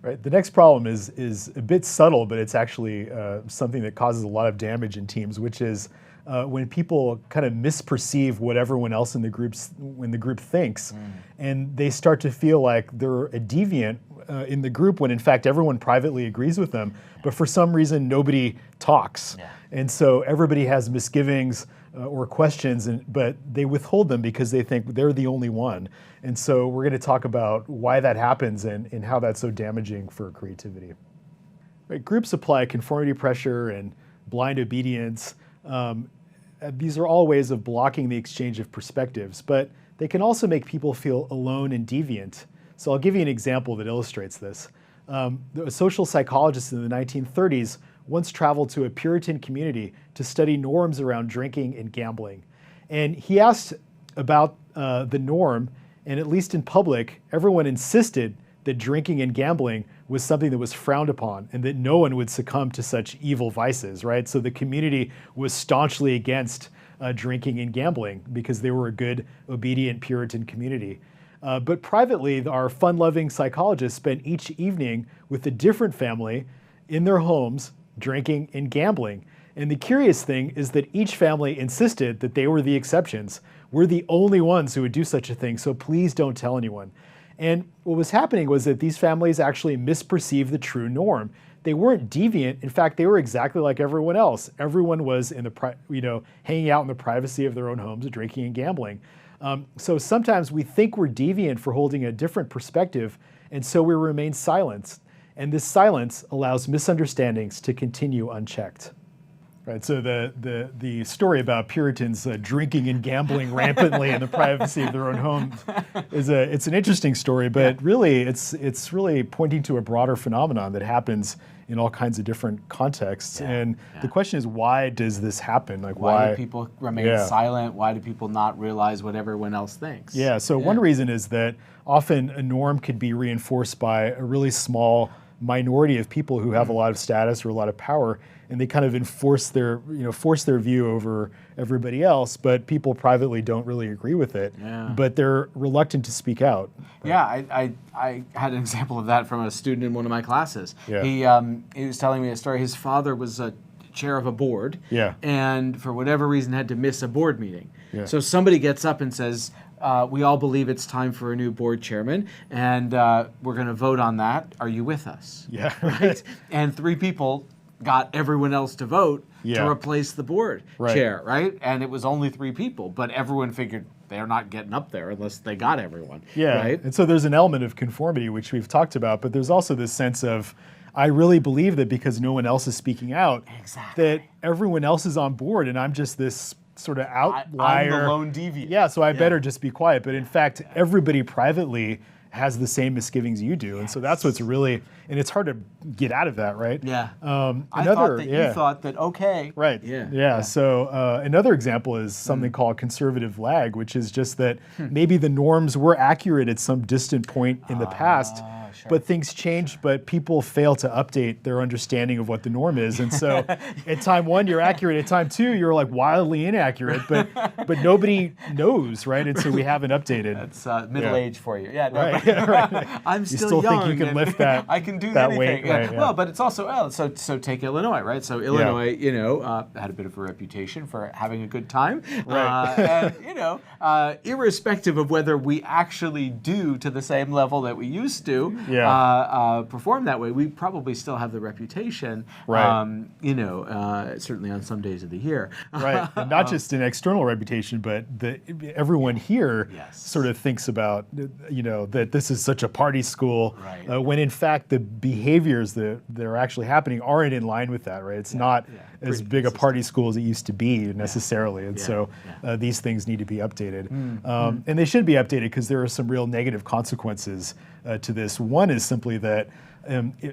Right. The next problem is a bit subtle, but it's actually something that causes a lot of damage in teams, which is when people kind of misperceive what everyone else in the group thinks, and they start to feel like they're a deviant in the group when in fact everyone privately agrees with them, but for some reason nobody talks, and so everybody has misgivings or questions, but they withhold them because they think they're the only one. And so we're going to talk about why that happens and how that's so damaging for creativity. Right, groups apply conformity pressure and blind obedience. These are all ways of blocking the exchange of perspectives, but they can also make people feel alone and deviant. So I'll give you an example that illustrates this. A social psychologist in the 1930s once traveled to a Puritan community to study norms around drinking and gambling. And he asked about the norm, and at least in public, everyone insisted that drinking and gambling was something that was frowned upon and that no one would succumb to such evil vices, right? So the community was staunchly against drinking and gambling because they were a good, obedient Puritan community. But privately, our fun-loving psychologists spent each evening with a different family in their homes drinking and gambling. And the curious thing is that each family insisted that they were the exceptions. We're the only ones who would do such a thing, so please don't tell anyone. And what was happening was that these families actually misperceived the true norm. They weren't deviant. In fact, they were exactly like everyone else. Everyone was in the hanging out in the privacy of their own homes, drinking and gambling. So sometimes we think we're deviant for holding a different perspective, and so we remain silent. And this silence allows misunderstandings to continue unchecked. Right, so the story about Puritans drinking and gambling rampantly in the privacy of their own homes it's an interesting story, but really it's really pointing to a broader phenomenon that happens in all kinds of different contexts. And the question is, why does this happen? Like why do people remain silent? Why do people not realize what everyone else thinks? So one reason is that often a norm could be reinforced by a really small minority of people who have a lot of status or a lot of power, and they kind of enforce their view over everybody else, but people privately don't really agree with it, but they're reluctant to speak out. I had an example of that from a student in one of my classes. He was telling me a story. His father was a chair of a board, and for whatever reason had to miss a board meeting. So somebody gets up and says, we all believe it's time for a new board chairman, and we're going to vote on that. Are you with us? Right? And 3 people got everyone else to vote to replace the board chair, right? And it was only 3 people, but everyone figured they're not getting up there unless they got everyone. Right? And so there's an element of conformity, which we've talked about, but there's also this sense of, I really believe that because no one else is speaking out, that everyone else is on board, and I'm just this sort of outlier. I'm the lone deviant. So I better just be quiet. But in fact, everybody privately has the same misgivings you do. And so that's what's really, and it's hard to get out of that, right? I thought that you thought that, okay. Right. So another example is something called conservative lag, which is just that maybe the norms were accurate at some distant point in the past, but things change, but people fail to update their understanding of what the norm is. And so at time 1, you're accurate. At time 2, you're like wildly inaccurate, but nobody knows, right? And so we haven't updated. That's middle age for you. I'm still, you still young. Think you can lift that I can do that anything. weight. Well, but it's also, so take Illinois, right? So Illinois, had a bit of a reputation for having a good time. And, irrespective of whether we actually do to the same level that we used to, perform that way, we probably still have the reputation, certainly on some days of the year. And not just an external reputation, but everyone here sort of thinks about, that this is such a party school, when in fact the behaviors that are actually happening aren't in line with that, right? It's not as big a party school as it used to be necessarily. And so these things need to be updated. And they should be updated because there are some real negative consequences to this. One is simply that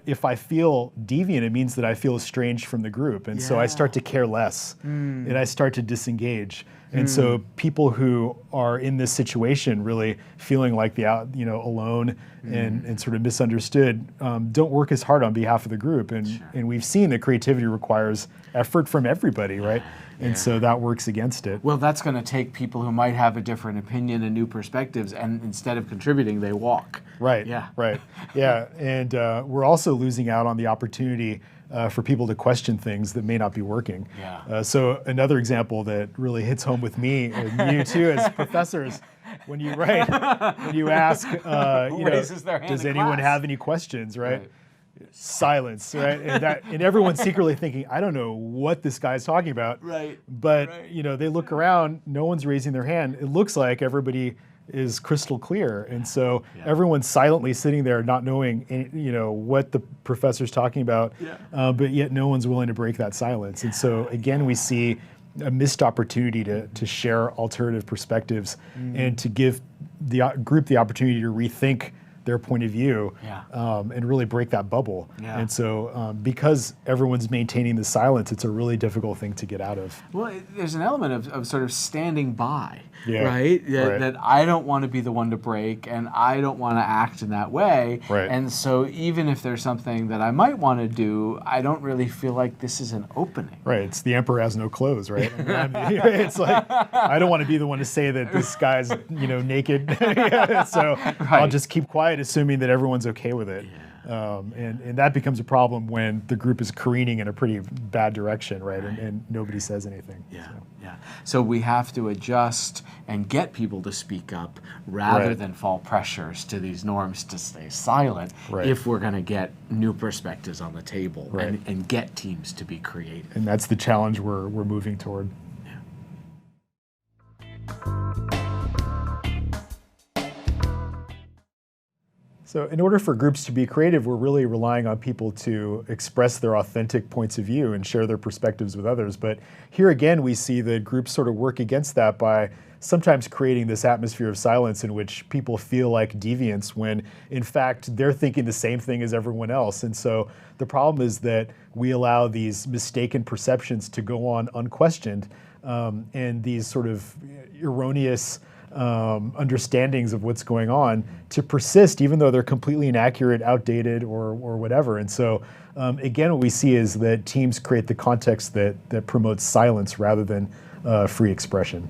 if I feel deviant, it means that I feel estranged from the group. And so I start to care less and I start to disengage. And so people who are in this situation really feeling like alone and sort of misunderstood don't work as hard on behalf of the group. And we've seen that creativity requires effort from everybody, right? And so that works against it. Well, that's going to take people who might have a different opinion and new perspectives, and instead of contributing, they walk. Right. Yeah. Right. Yeah. And we're also losing out on the opportunity for people to question things that may not be working. Yeah. So another example that really hits home with me and you too as professors, when you ask, does anyone have any questions, right? Silence, right? And everyone's secretly thinking, I don't know what this guy's talking about. Right. But they look around, no one's raising their hand. It looks like everybody is crystal clear, and so everyone's silently sitting there, not knowing what the professor's talking about. But yet no one's willing to break that silence. And so again, we see a missed opportunity to share alternative perspectives and to give the group the opportunity to rethink their point of view and really break that bubble. And so because everyone's maintaining the silence, it's a really difficult thing to get out of. Well, there's an element of sort of standing by, right? That I don't want to be the one to break, and I don't want to act in that way. And so even if there's something that I might want to do, I don't really feel like this is an opening. Right, it's the emperor has no clothes, right? It's like, I don't want to be the one to say that this guy's naked, so I'll just keep quiet, assuming that everyone's okay with it. And that becomes a problem when the group is careening in a pretty bad direction, right? And nobody says anything. So we have to adjust and get people to speak up rather than fall pressures to these norms to stay silent if we're going to get new perspectives on the table and get teams to be creative. And that's the challenge we're moving toward. So in order for groups to be creative, we're really relying on people to express their authentic points of view and share their perspectives with others. But here again, we see that groups sort of work against that by sometimes creating this atmosphere of silence in which people feel like deviants when in fact they're thinking the same thing as everyone else. And so the problem is that we allow these mistaken perceptions to go on unquestioned, and these sort of erroneous understandings of what's going on to persist, even though they're completely inaccurate, outdated, or whatever. And so, again, what we see is that teams create the context that promotes silence rather than free expression.